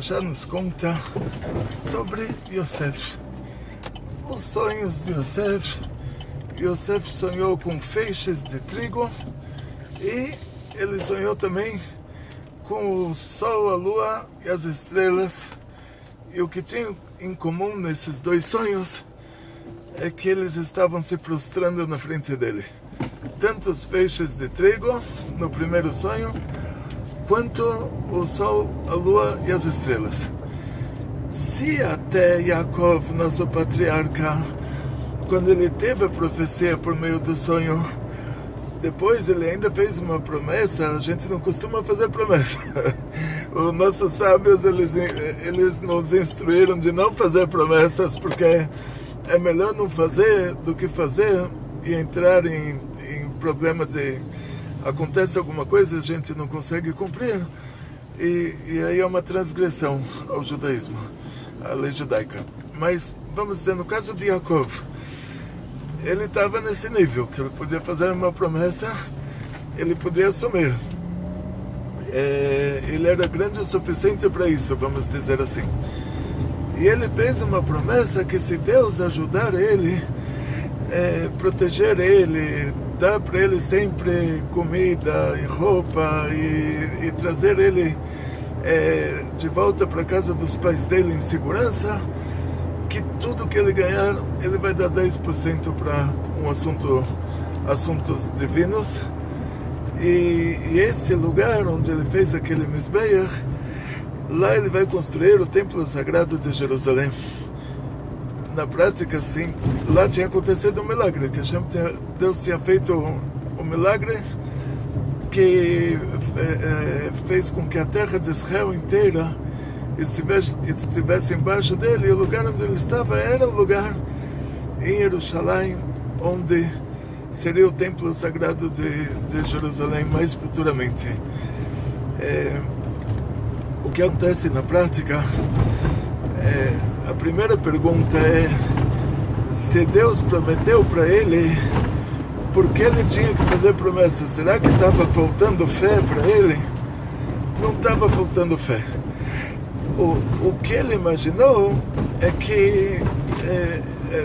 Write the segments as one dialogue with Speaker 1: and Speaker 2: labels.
Speaker 1: Parashá nos conta sobre Yosef. Os sonhos de Yosef. Yosef sonhou com feixes de trigo e ele sonhou também com o sol, a lua e as estrelas. E o que tinha em comum nesses dois sonhos é que eles estavam se prostrando na frente dele. Tanto os feixes de trigo no primeiro sonho, quanto o sol, a lua e as estrelas. Se até Yaakov, nosso patriarca, quando ele teve a profecia por meio do sonho, depois ele ainda fez uma promessa. A gente não costuma fazer promessa. Os nossos sábios, eles nos instruíram de não fazer promessas, porque é melhor não fazer do que fazer e entrar em problema de acontece alguma coisa, a gente não consegue cumprir, e aí é uma transgressão ao judaísmo, à lei judaica. Mas, vamos dizer, no caso de Yaakov, ele estava nesse nível, que ele podia fazer uma promessa, ele podia assumir. Ele era grande o suficiente para isso, vamos dizer assim. E ele fez uma promessa que se Deus ajudar ele, proteger ele, dar para ele sempre comida e roupa e trazer ele de volta para a casa dos pais dele em segurança, que tudo que ele ganhar, ele vai dar 10% para assuntos divinos. E esse lugar onde ele fez aquele Mizbeach, lá ele vai construir o templo sagrado de Jerusalém. Na prática, sim, lá tinha acontecido um milagre, que Deus tinha feito um milagre que fez com que a terra de Israel inteira estivesse embaixo dele, e o lugar onde ele estava era o lugar em Jerusalém, onde seria o templo sagrado de Jerusalém mais futuramente. O que acontece na prática, a primeira pergunta é: se Deus prometeu para ele, por que ele tinha que fazer promessa? Será que estava faltando fé para ele? Não estava faltando fé. O que ele imaginou é que,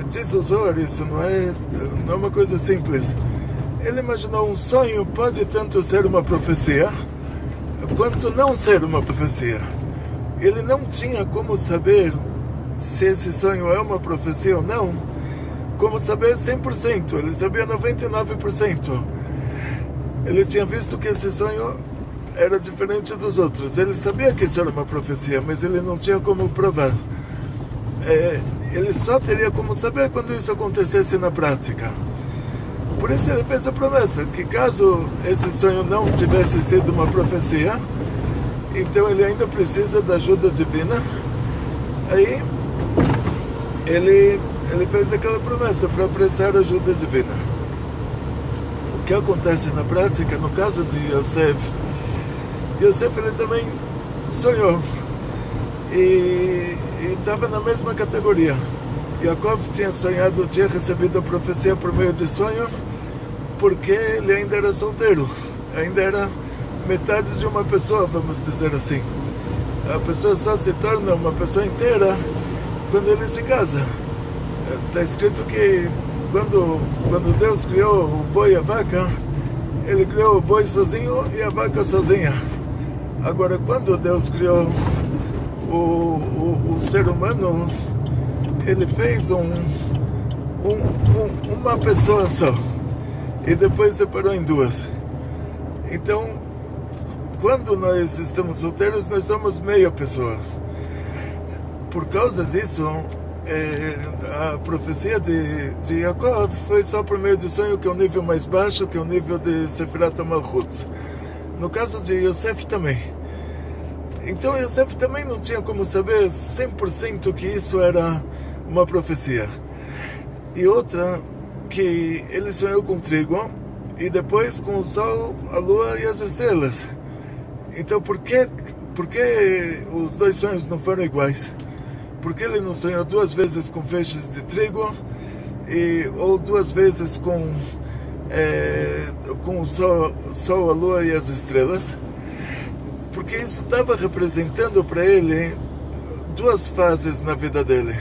Speaker 1: diz o Zohar, isso não é uma coisa simples. Ele imaginou um sonho, pode tanto ser uma profecia, quanto não ser uma profecia. Ele não tinha como saber se esse sonho é uma profecia ou não, como saber 100%, ele sabia 99%. Ele tinha visto que esse sonho era diferente dos outros, ele sabia que isso era uma profecia, mas ele não tinha como provar. Ele só teria como saber quando isso acontecesse na prática. Por isso ele fez a promessa, que caso esse sonho não tivesse sido uma profecia, então ele ainda precisa da ajuda divina. Aí ele fez aquela promessa para prestar ajuda divina. O que acontece na prática, no caso de Yosef, ele também sonhou e estava na mesma categoria. Yaakov tinha sonhado, tinha recebido a profecia por meio de sonho, porque ele ainda era solteiro, ainda era metade de uma pessoa, vamos dizer assim. A pessoa só se torna uma pessoa inteira quando ele se casa. Está escrito que quando Deus criou o boi e a vaca, ele criou o boi sozinho e a vaca sozinha. Agora, quando Deus criou o ser humano, ele fez uma pessoa só e depois separou em duas. Então, quando nós estamos solteiros, nós somos meia pessoa. Por causa disso, a profecia de Yaakov foi só por meio de sonho, que é o nível mais baixo, que é o nível de Sefirat HaMalchut. No caso de Yosef também. Então Yosef também não tinha como saber 100% que isso era uma profecia. E outra, que ele sonhou com trigo e depois com o sol, a lua e as estrelas. Então por que os dois sonhos não foram iguais? Porque ele não sonhou duas vezes com feixes de trigo ou duas vezes com o sol, a lua e as estrelas? Porque isso estava representando para ele duas fases na vida dele.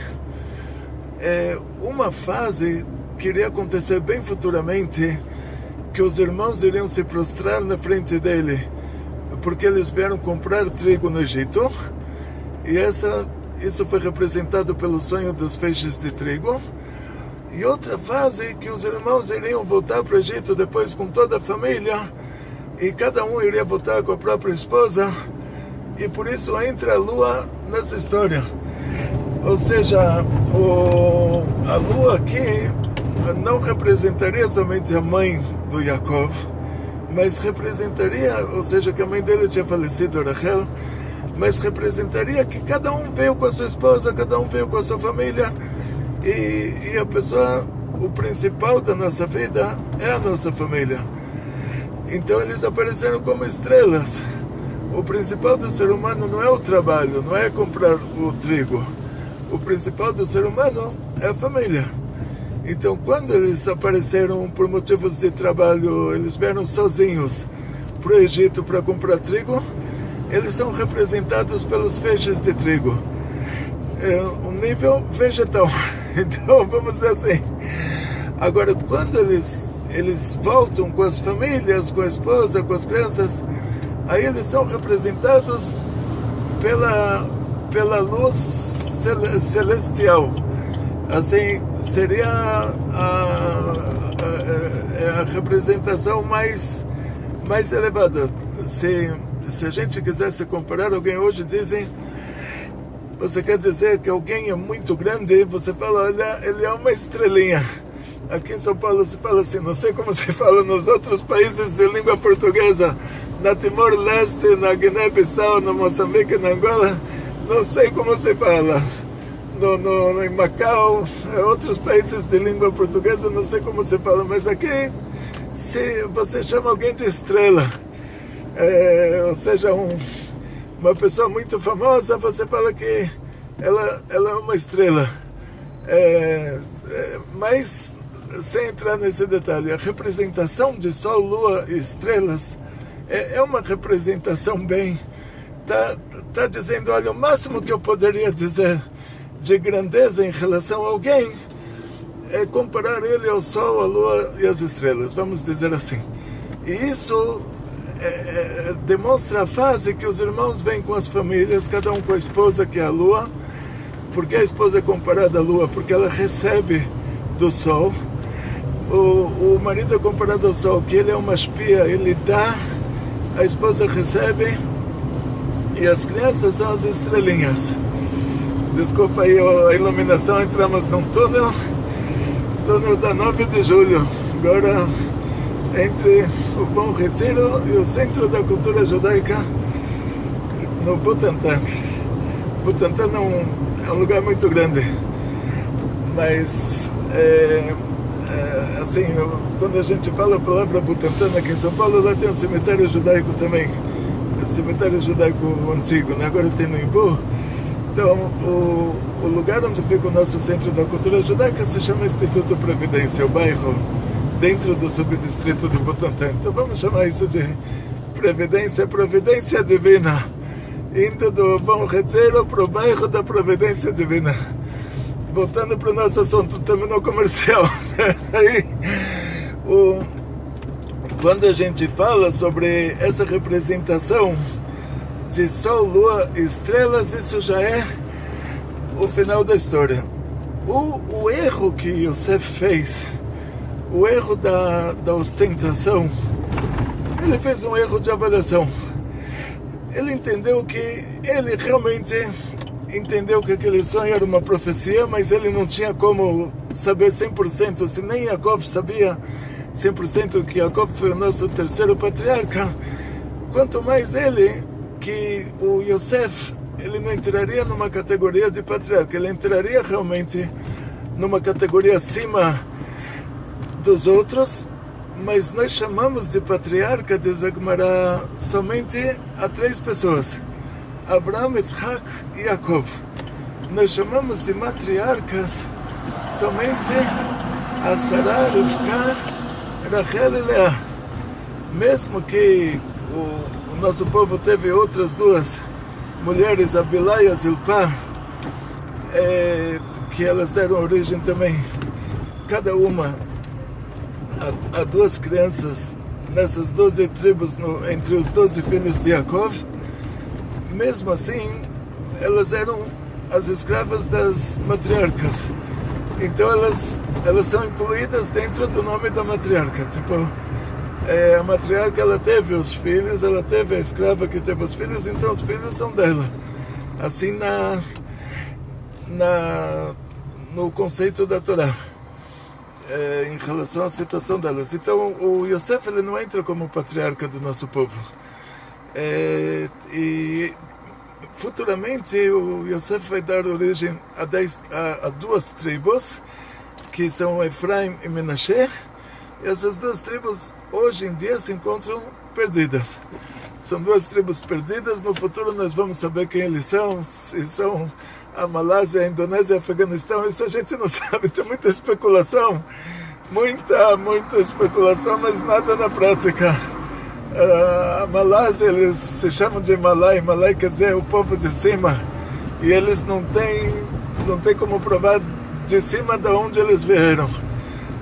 Speaker 1: Uma fase que iria acontecer bem futuramente, que os irmãos iriam se prostrar na frente dele, porque eles vieram comprar trigo no Egito, e isso foi representado pelo sonho dos feixes de trigo. E outra fase, que os irmãos iriam voltar para o Egito depois com toda a família, e cada um iria voltar com a própria esposa, e por isso entra a lua nessa história. Ou seja, a lua aqui não representaria somente a mãe do Yaakov, mas representaria, ou seja, que a mãe dele tinha falecido, Rachel, mas representaria que cada um veio com a sua esposa, cada um veio com a sua família, e a pessoa, o principal da nossa vida é a nossa família. Então eles apareceram como estrelas. O principal do ser humano não é o trabalho, não é comprar o trigo. O principal do ser humano é a família. Então, quando eles apareceram por motivos de trabalho, eles vieram sozinhos para o Egito para comprar trigo, eles são representados pelos feixes de trigo. É um nível vegetal. Então, vamos dizer assim. Agora, quando eles voltam com as famílias, com a esposa, com as crianças, aí eles são representados pela luz celestial. Assim, seria a representação mais elevada. Se a gente quisesse comparar, alguém hoje dizem, você quer dizer que alguém é muito grande, você fala, olha, ele é uma estrelinha. Aqui em São Paulo se fala assim, não sei como se fala nos outros países de língua portuguesa, na Timor-Leste, na Guiné-Bissau, no Moçambique, na Angola, não sei como se fala. Em Macau, outros países de língua portuguesa, não sei como se fala, mas aqui, se você chama alguém de estrela, ou seja, uma pessoa muito famosa, você fala que ela é uma estrela. Mas, sem entrar nesse detalhe, a representação de Sol, Lua e estrelas é uma representação bem... Tá dizendo, olha, o máximo que eu poderia dizer de grandeza em relação a alguém é comparar ele ao Sol, a Lua e as estrelas, vamos dizer assim. E isso demonstra a fase que os irmãos vêm com as famílias, cada um com a esposa, que é a Lua. Por que a esposa é comparada à Lua? Porque ela recebe do Sol. O marido é comparado ao Sol, que ele é uma espia, ele dá, a esposa recebe, e as crianças são as estrelinhas. Desculpa aí a iluminação, entramos num túnel da 9 de julho, agora entre o Bom Retiro e o Centro da Cultura Judaica, no Butantã. Butantã é um lugar muito grande, mas assim, quando a gente fala a palavra Butantã aqui em São Paulo, lá tem um cemitério judaico também, cemitério judaico antigo, né? Agora tem no Imbu. Então, o lugar onde fica o nosso Centro da Cultura Judaica se chama Instituto Previdência, o bairro dentro do subdistrito do Butantã. Então vamos chamar isso de Providência Divina, indo do Bom Retiro para o bairro da Providência Divina. Voltando para o nosso assunto, terminou comercial. Aí, quando a gente fala sobre essa representação de Sol, Lua e estrelas, isso já é o final da história. O erro que Yosef fez, o erro da ostentação, ele fez um erro de avaliação. Ele entendeu que ele realmente entendeu que aquele sonho era uma profecia, mas ele não tinha como saber 100%, se nem Yaakov sabia 100% que Yaakov foi o nosso terceiro patriarca, quanto mais ele, que o Yosef, ele não entraria numa categoria de patriarca, ele entraria realmente numa categoria acima dos outros, mas nós chamamos de patriarca, diz a Gemara, somente a 3 pessoas, Abraham, Isaac e Yaakov. Nós chamamos de matriarcas somente a Sarah, Rivka, Rachel e Leah. Mesmo que o nosso povo teve outras 2 mulheres, a Bilá e a Zilpá, que elas deram origem também, cada uma, a 2 crianças nessas 12 tribos, entre os 12 filhos de Jacob. Mesmo assim, elas eram as escravas das matriarcas. Então elas são incluídas dentro do nome da matriarca. Tipo, a matriarca, ela teve os filhos, ela teve a escrava que teve os filhos, então os filhos são dela. Assim no conceito da Torá, em relação à situação delas. Então o Yosef, ele não entra como patriarca do nosso povo. E futuramente o Yosef vai dar origem a 2 tribos, que são Efraim e Menashe. E essas 2 tribos hoje em dia se encontram perdidas. São 2 tribos perdidas. No futuro nós vamos saber quem eles são, se são a Malásia, a Indonésia, a Afeganistão. Isso a gente não sabe, tem muita especulação, muita especulação, mas nada na prática. A Malásia, eles se chamam de Malai quer dizer o povo de cima, e eles não tem como provar de cima de onde eles vieram.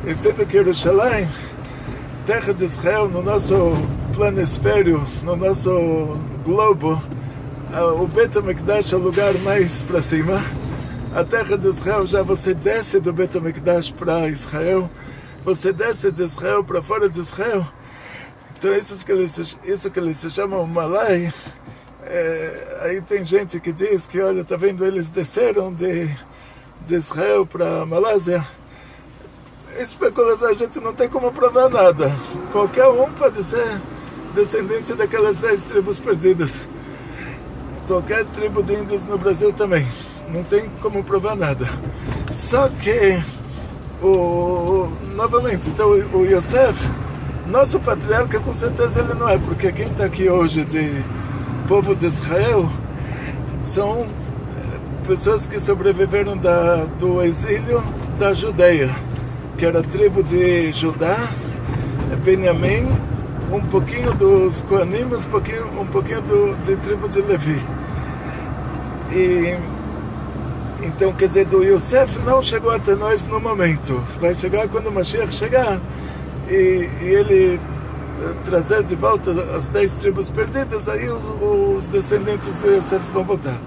Speaker 1: E sendo que Jerusalém, terra de Israel, no nosso planisfério, no nosso globo, o Bet HaMikdash é o lugar mais para cima. A terra de Israel, já você desce do Bet HaMikdash para Israel, você desce de Israel para fora de Israel. Então isso que eles se chamam Malai. Aí tem gente que diz que, olha, tá vendo, eles desceram de Israel para Malásia. Especulação, a gente não tem como provar nada. Qualquer um pode ser descendente daquelas 10 tribos perdidas. Qualquer tribo de índios no Brasil também. Não tem como provar nada. Só que, novamente, então o Yosef, nosso patriarca, com certeza ele não é, porque quem está aqui hoje de povo de Israel são pessoas que sobreviveram do exílio da Judeia, que era a tribo de Judá, Benjamim, um pouquinho dos Coanim, um pouquinho de tribo de Levi. E então, quer dizer, do Yosef não chegou até nós no momento. Vai chegar quando o Mashiach chegar e ele trazer de volta as 10 tribos perdidas, aí os descendentes do Yosef vão voltar.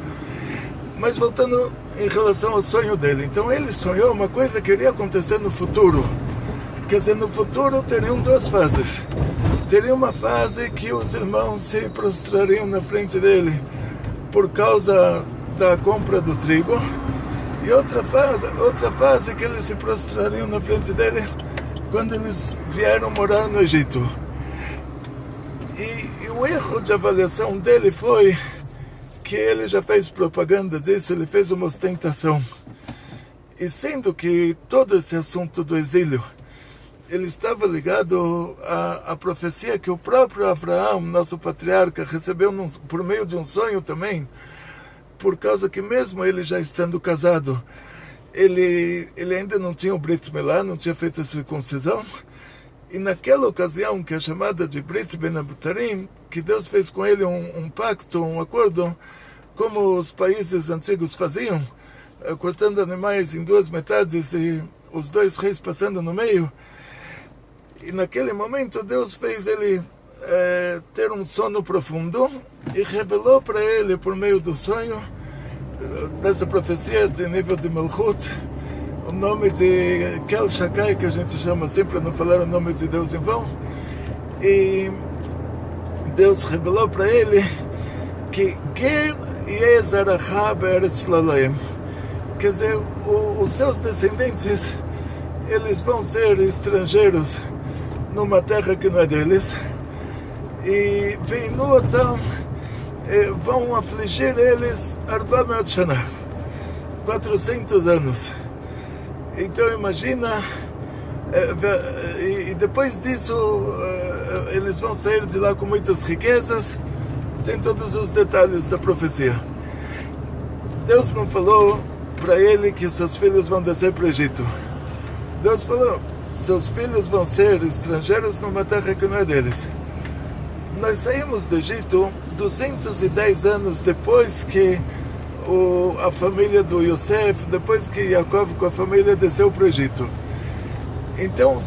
Speaker 1: Mas voltando em relação ao sonho dele, então ele sonhou uma coisa que iria acontecer no futuro. Quer dizer, no futuro teriam 2 fases. Teria uma fase que os irmãos se prostrariam na frente dele por causa da compra do trigo, e outra fase que eles se prostrariam na frente dele quando eles vieram morar no Egito. E o erro de avaliação dele foi que ele já fez propaganda disso, ele fez uma ostentação. E sendo que todo esse assunto do exílio, ele estava ligado à profecia que o próprio Abraão, nosso patriarca, recebeu por meio de um sonho também, por causa que mesmo ele já estando casado, ele ainda não tinha o Brit Milá, não tinha feito a circuncisão. E naquela ocasião, que é chamada de Brit Ben Abutarim, que Deus fez com ele um pacto, um acordo, como os países antigos faziam, cortando animais em 2 metades e os 2 reis passando no meio. E naquele momento Deus fez ele ter um sono profundo e revelou para ele, por meio do sonho, dessa profecia de nível de Malchut, o nome de Kel Shakai, que a gente chama sempre para não falar o nome de Deus em vão. E Deus revelou para ele que Ger Yezaracha Be'eretz Lalaim, quer dizer, os seus descendentes, eles vão ser estrangeiros numa terra que não é deles, e Veinu então vão afligir eles 400 Shana, 400 anos. Então imagina, e depois disso eles vão sair de lá com muitas riquezas. Tem todos os detalhes da profecia. Deus não falou para ele que seus filhos vão descer para o Egito. Deus falou, seus filhos vão ser estrangeiros numa terra que não é deles. Nós saímos do Egito 210 anos depois que a família do Yosef, depois que Yaakov com a família desceu para o Egito. Então,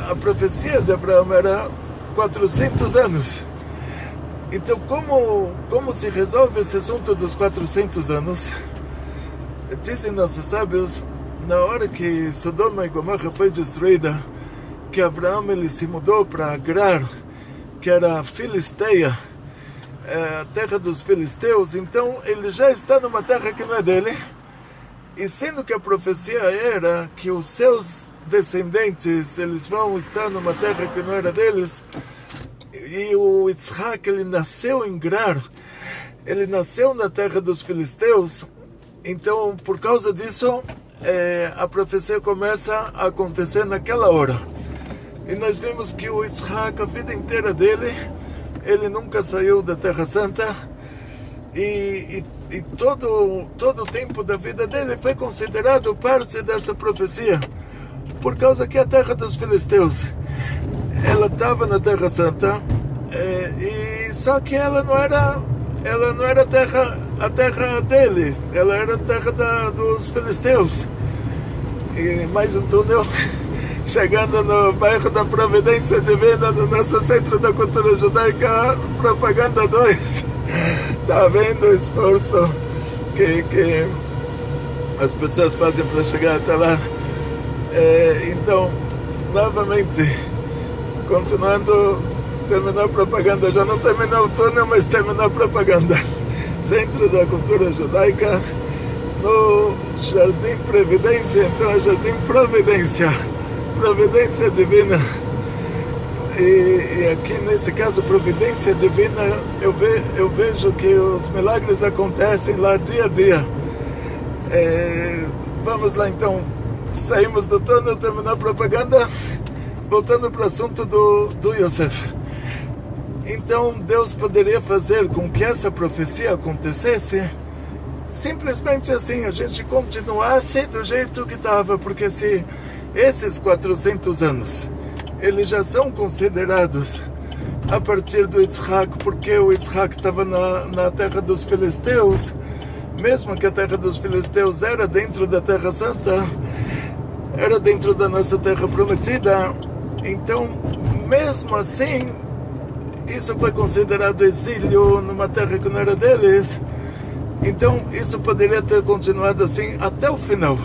Speaker 1: a profecia de Abraão era 400 anos. Então, como se resolve esse assunto dos 400 anos? Dizem nossos sábios, na hora que Sodoma e Gomorra foi destruída, que Abraão ele se mudou para Agrar, que era a Filisteia, a terra dos filisteus, então ele já está numa terra que não é dele, e sendo que a profecia era que os seus descendentes eles vão estar numa terra que não era deles, e o Yitzhak ele nasceu em Gerar, ele nasceu na terra dos filisteus, então por causa disso a profecia começa a acontecer naquela hora. E nós vimos que o Yitzhak, a vida inteira dele, ele nunca saiu da Terra Santa, e todo o tempo da vida dele foi considerado parte dessa profecia, por causa que a terra dos filisteus, ela estava na Terra Santa, e só que ela não era a terra dele, ela era a terra dos filisteus. E mais um túnel chegando no bairro da Providência Divina, no nosso Centro da Cultura Judaica, Propaganda 2. Está vendo o esforço que as pessoas fazem para chegar até lá. Então, novamente, continuando, terminou a propaganda. Já não terminou o túnel, mas terminou a propaganda. Centro da Cultura Judaica, no Jardim Previdência, então é Jardim Providência Divina, e aqui nesse caso Providência Divina eu vejo que os milagres acontecem lá dia a dia. Vamos lá então, saímos do túnel, terminou a propaganda, voltando para o assunto do Yosef. Então Deus poderia fazer com que essa profecia acontecesse simplesmente assim, a gente continuasse do jeito que estava, porque se esses 400 anos, eles já são considerados a partir do Yitzhak, porque o Yitzhak estava na terra dos filisteus, mesmo que a terra dos filisteus era dentro da Terra Santa, era dentro da nossa terra prometida, então, mesmo assim, isso foi considerado exílio numa terra que não era deles, então isso poderia ter continuado assim até o final.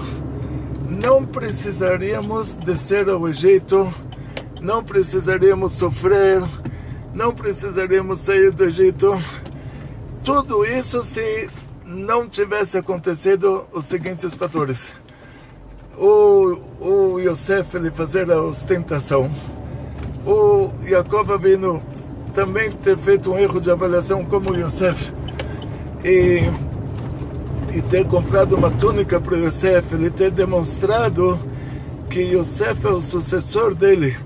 Speaker 1: Não precisaríamos descer ao Egito, não precisaríamos sofrer, não precisaríamos sair do Egito. Tudo isso se não tivesse acontecido os seguintes fatores. O Yosef ele fazer a ostentação, o Yaakov Avinu também ter feito um erro de avaliação como o Yosef, e ter comprado uma túnica para Yosef, ele ter demonstrado que Yosef é o sucessor dele.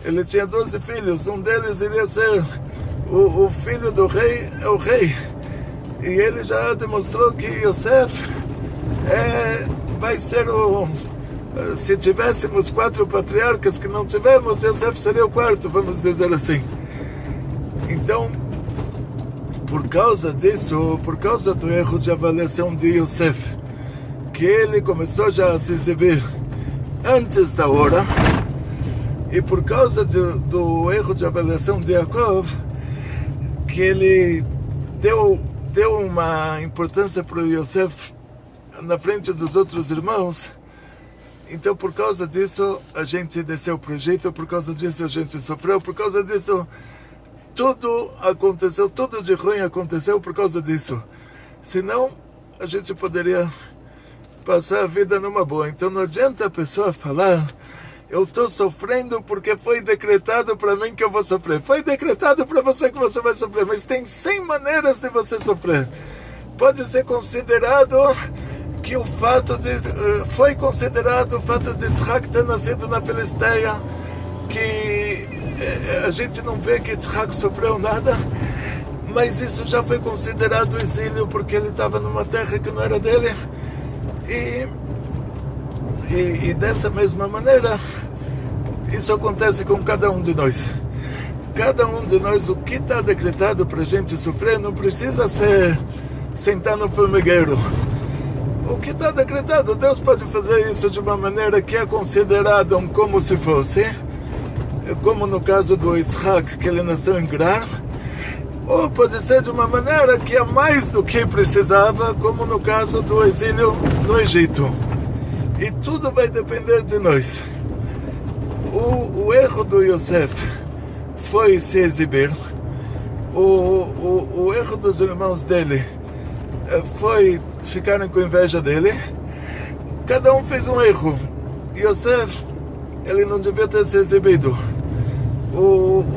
Speaker 1: Ele tinha 12 filhos, um deles iria ser o filho do rei, é o rei. E ele já demonstrou que Yosef vai ser se tivéssemos 4 patriarcas que não tivemos, Yosef seria o 4º, vamos dizer assim. Então, por causa disso, por causa do erro de avaliação de Yosef, que ele começou já a se exibir antes da hora, e por causa do erro de avaliação de Yaakov, que ele deu uma importância para o Yosef na frente dos outros irmãos, então por causa disso a gente desceu para o Egito, por causa disso a gente sofreu, por causa disso tudo aconteceu, tudo de ruim aconteceu por causa disso. Senão, a gente poderia passar a vida numa boa. Então não adianta a pessoa falar, eu estou sofrendo porque foi decretado para mim que eu vou sofrer. Foi decretado para você que você vai sofrer, mas tem 100 maneiras de você sofrer. Pode ser considerado que o fato de... foi considerado o fato de Yitzhak ter nascido na Filisteia, que a gente não vê que Yitzhak sofreu nada, mas isso já foi considerado exílio porque ele estava numa terra que não era dele, e dessa mesma maneira isso acontece com cada um de nós. Cada um de nós, o que está decretado para a gente sofrer não precisa ser sentar no formigueiro. O que está decretado, Deus pode fazer isso de uma maneira que é considerada como se fosse, como no caso do Yitzhak, que ele nasceu em Gerar, ou pode ser de uma maneira que é mais do que precisava, como no caso do exílio no Egito. E tudo vai depender de nós. O erro do Yosef foi se exibir. O erro dos irmãos dele foi ficarem com inveja dele. Cada um fez um erro. Yosef, ele não devia ter se exibido.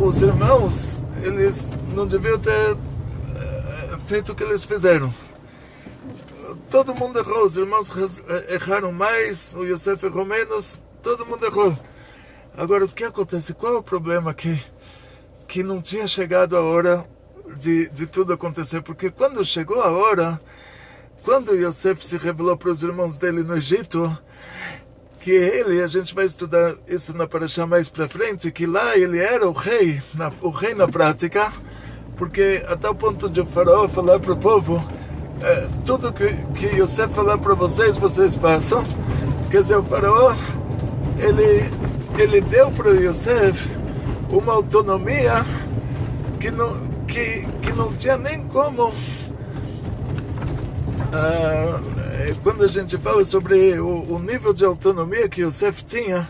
Speaker 1: Os irmãos, eles não deviam ter feito o que eles fizeram. Todo mundo errou. Os irmãos erraram mais, o Yosef errou menos, todo mundo errou. Agora, o que acontece? Qual é o problema aqui? Que não tinha chegado a hora de tudo acontecer. Porque quando chegou a hora, quando Yosef se revelou para os irmãos dele no Egito, que ele, a gente vai estudar isso na Parashá mais para frente, que lá ele era o rei na prática, porque até o ponto de o faraó falar para o povo, tudo que Yosef falar para vocês, vocês façam. Quer dizer, o faraó, ele deu para Yosef uma autonomia que não tinha nem como. Quando a gente fala sobre o nível de autonomia que Yosef tinha,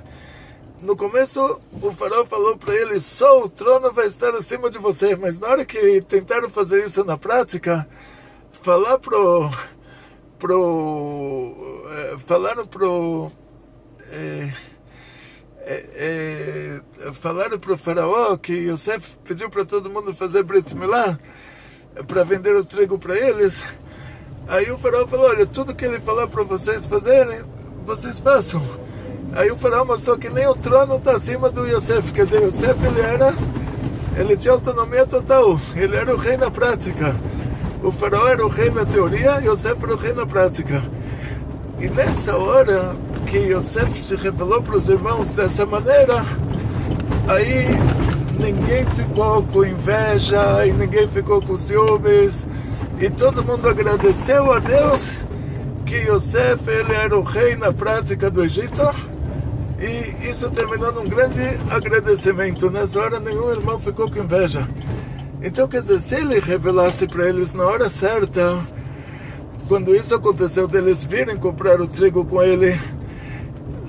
Speaker 1: no começo o faraó falou para ele: só o trono vai estar acima de você. Mas na hora que tentaram fazer isso na prática, falaram pro faraó que Yosef pediu para todo mundo fazer Brit Milá para vender o trigo para eles. Aí o faraó falou: olha, tudo que ele falar para vocês fazerem, vocês façam. Aí o faraó mostrou que nem o trono está acima do Yosef. Quer dizer, Yosef ele tinha autonomia total, ele era o rei na prática. O faraó era o rei na teoria, Yosef era o rei na prática. E nessa hora que Yosef se revelou para os irmãos dessa maneira, aí ninguém ficou com inveja, e ninguém ficou com ciúmes, e todo mundo agradeceu a Deus que Yosef, ele era o rei na prática do Egito, e isso terminou num grande agradecimento. Nessa hora nenhum irmão ficou com inveja. Então, quer dizer, se ele revelasse para eles na hora certa, quando isso aconteceu, deles virem comprar o trigo com ele,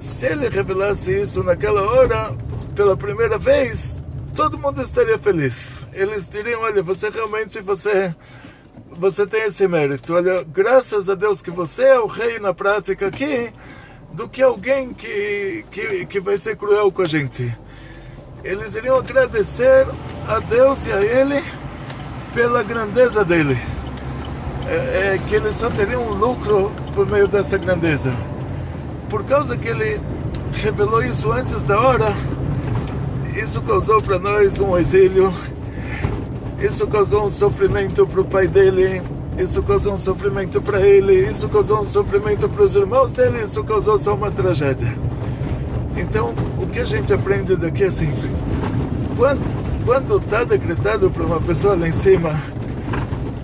Speaker 1: se ele revelasse isso naquela hora, pela primeira vez, todo mundo estaria feliz. Eles diriam: olha, você realmente, você tem esse mérito. Olha, graças a Deus que você é o rei na prática aqui, do que alguém que vai ser cruel com a gente. Eles iriam agradecer a Deus e a ele pela grandeza dele. Que eles só teriam um lucro por meio dessa grandeza. Por causa que ele revelou isso antes da hora, isso causou para nós um exílio, isso causou um sofrimento para o pai dele, isso causou um sofrimento para ele, isso causou um sofrimento para os irmãos dele, isso causou só uma tragédia. Então, o que a gente aprende daqui é assim: quando está decretado para uma pessoa lá em cima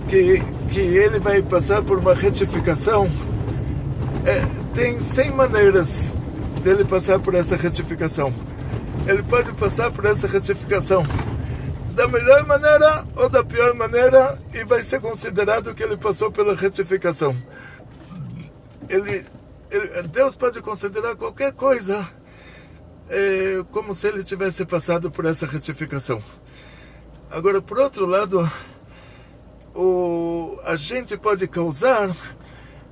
Speaker 1: que ele vai passar por uma retificação, tem 100 maneiras dele passar por essa retificação. Ele pode passar por essa retificação da melhor maneira ou da pior maneira, e vai ser considerado que ele passou pela retificação. Deus pode considerar qualquer coisa como se ele tivesse passado por essa retificação. Agora, por outro lado, a gente pode causar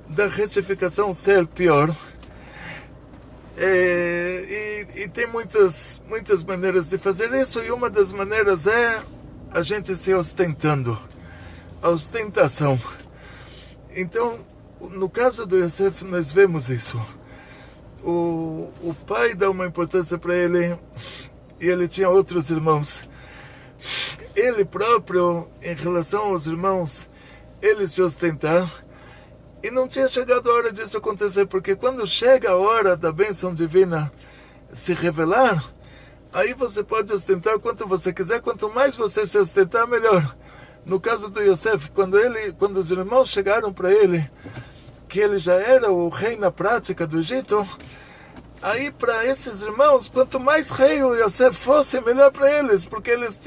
Speaker 1: da retificação ser pior. E tem muitas maneiras de fazer isso, e uma das maneiras é a gente se ostentando. A ostentação. Então, no caso do Yosef, nós vemos isso. O pai dá uma importância para ele, e ele tinha outros irmãos. Ele próprio, em relação aos irmãos, ele se ostentar. E não tinha chegado a hora disso acontecer, porque quando chega a hora da bênção divina se revelar, aí você pode ostentar quanto você quiser, quanto mais você se ostentar, melhor. No caso do Yosef, quando os irmãos chegaram para ele, que ele já era o rei na prática do Egito, aí para esses irmãos, quanto mais rei o Yosef fosse, melhor para eles, porque eles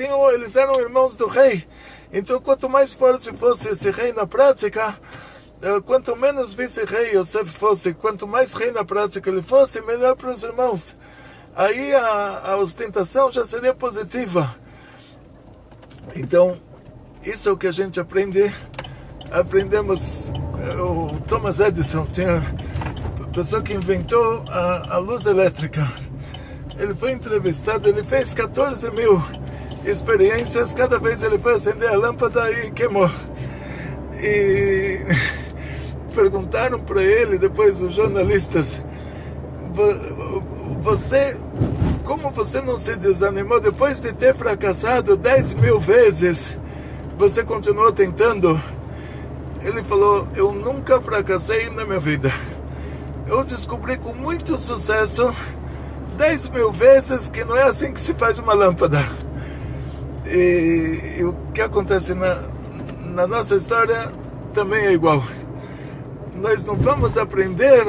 Speaker 1: eram irmãos do rei. Então, quanto mais forte fosse esse rei na prática, quanto menos vice-rei Yosef fosse, quanto mais rei na prática ele fosse, melhor para os irmãos. Aí a ostentação já seria positiva. Então, isso é o que a gente aprendemos. O Thomas Edison, a pessoa que inventou a luz elétrica. Ele foi entrevistado, ele fez 14 mil experiências, cada vez ele foi acender a lâmpada e queimou. E perguntaram para ele, depois os jornalistas, como você não se desanimou depois de ter fracassado 10 mil vezes? Você continuou tentando? Ele falou, eu nunca fracassei na minha vida. Eu descobri com muito sucesso 10 mil vezes que não é assim que se faz uma lâmpada. E o que acontece na nossa história também é igual. Nós não vamos aprender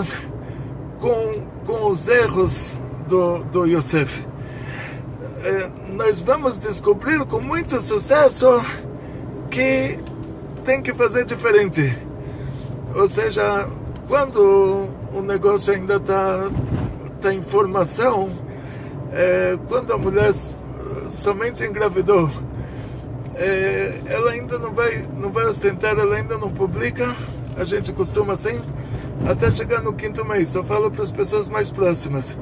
Speaker 1: com os erros do Yosef. Nós vamos descobrir com muito sucesso que tem que fazer diferente. Ou seja, quando o negócio ainda está em formação, quando a mulher somente engravidou, ela ainda não vai ostentar, ela ainda não publica. A gente costuma assim, até chegar no 5º mês. Eu falo para as pessoas mais próximas,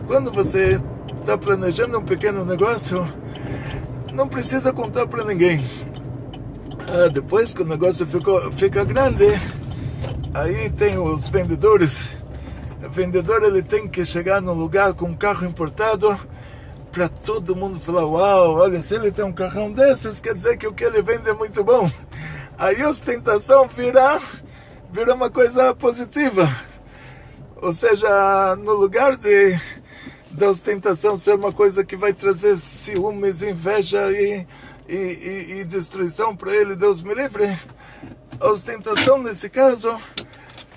Speaker 1: quando você está planejando um pequeno negócio, não precisa contar para ninguém. Depois que o negócio fica grande, aí tem os vendedores. O vendedor ele tem que chegar num lugar com um carro importado para todo mundo falar, uau, olha, se ele tem um carrão desses, quer dizer que o que ele vende é muito bom. Aí a ostentação vira uma coisa positiva. Ou seja, no lugar da ostentação ser uma coisa que vai trazer ciúmes, inveja e destruição para ele, Deus me livre, a ostentação nesse caso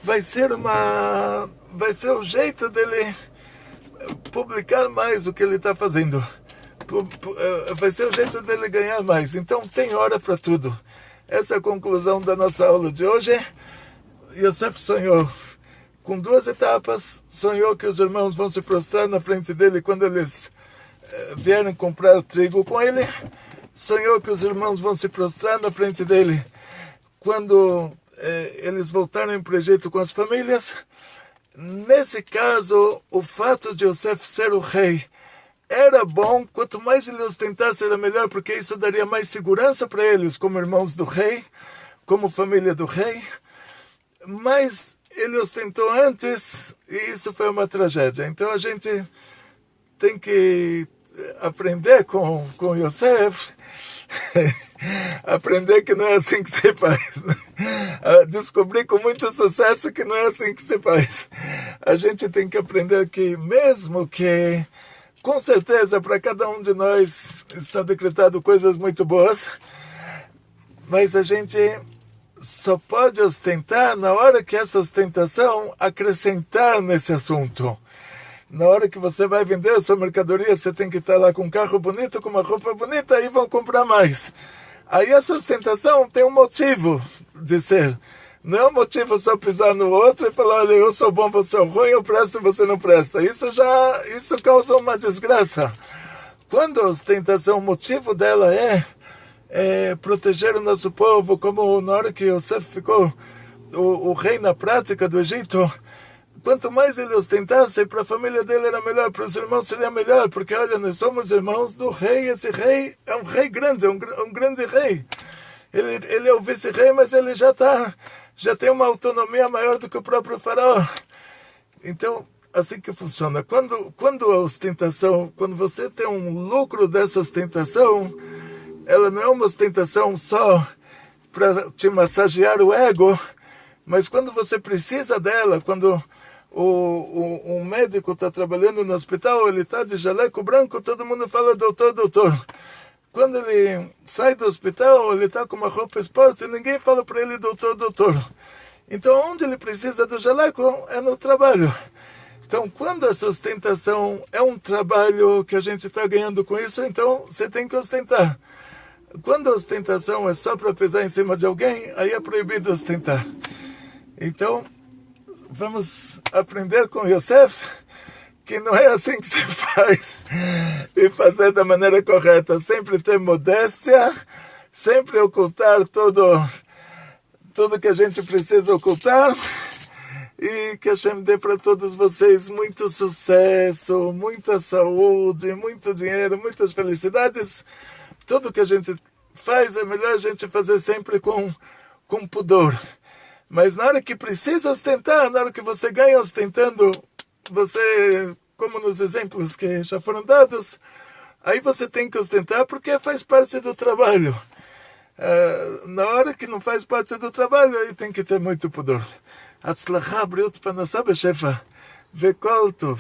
Speaker 1: vai ser o jeito dele publicar mais o que ele está fazendo, vai ser o jeito dele ganhar mais. Então tem hora para tudo. Essa é a conclusão da nossa aula de hoje. Yosef sonhou com 2 etapas. Sonhou que os irmãos vão se prostrar na frente dele quando eles vierem comprar trigo com ele. Sonhou que os irmãos vão se prostrar na frente dele quando eles voltarem para o Egito com as famílias. Nesse caso, o fato de Yosef ser o rei era bom. Quanto mais ele ostentasse era melhor, porque isso daria mais segurança para eles como irmãos do rei, como família do rei. Mas ele ostentou antes e isso foi uma tragédia. Então a gente tem que aprender com Yosef, aprender que não é assim que se faz, né? Descobrir com muito sucesso que não é assim que se faz. A gente tem que aprender que, mesmo que com certeza para cada um de nós está decretado coisas muito boas, mas a gente só pode ostentar na hora que essa ostentação acrescentar nesse assunto. Na hora que você vai vender a sua mercadoria, você tem que estar lá com um carro bonito, com uma roupa bonita, aí vão comprar mais. Aí essa ostentação tem um motivo de ser. Não é um motivo só pisar no outro e falar, olha, eu sou bom, você é ruim, eu presto, você não presta. Isso causa uma desgraça. Quando a ostentação, o motivo dela é proteger o nosso povo, como na hora que Yosef ficou o rei na prática do Egito, quanto mais ele ostentasse, para a família dele era melhor, para os irmãos seria melhor, porque olha, nós somos irmãos do rei, esse rei é um rei grande, é um grande rei. Ele é o vice-rei, mas ele já tem uma autonomia maior do que o próprio faraó. Então, assim que funciona. Quando a ostentação, quando você tem um lucro dessa ostentação, ela não é uma ostentação só para te massagear o ego, mas quando você precisa dela, quando um médico está trabalhando no hospital, ele está de jaleco branco, todo mundo fala doutor, doutor. quando ele sai do hospital, ele está com uma roupa esporte e ninguém fala para ele, doutor, doutor. Então, onde ele precisa do jaleco é no trabalho. Então, quando a sustentação é um trabalho que a gente está ganhando com isso, então você tem que ostentar. Quando a ostentação é só para pesar em cima de alguém, aí é proibido ostentar. Então, vamos aprender com Yosef que não é assim que se faz e fazer da maneira correta. Sempre ter modéstia, sempre ocultar tudo que a gente precisa ocultar, e que Hashem dê para todos vocês muito sucesso, muita saúde, muito dinheiro, muitas felicidades. Tudo que a gente faz é melhor a gente fazer sempre com pudor. Mas na hora que precisa ostentar, na hora que você ganha ostentando, você, como nos exemplos que já foram dados, aí você tem que ostentar porque faz parte do trabalho. Na hora que não faz parte do trabalho, aí tem que ter muito pudor. Hatzlacha, bריאות פרנסה בשפע וכל טוב.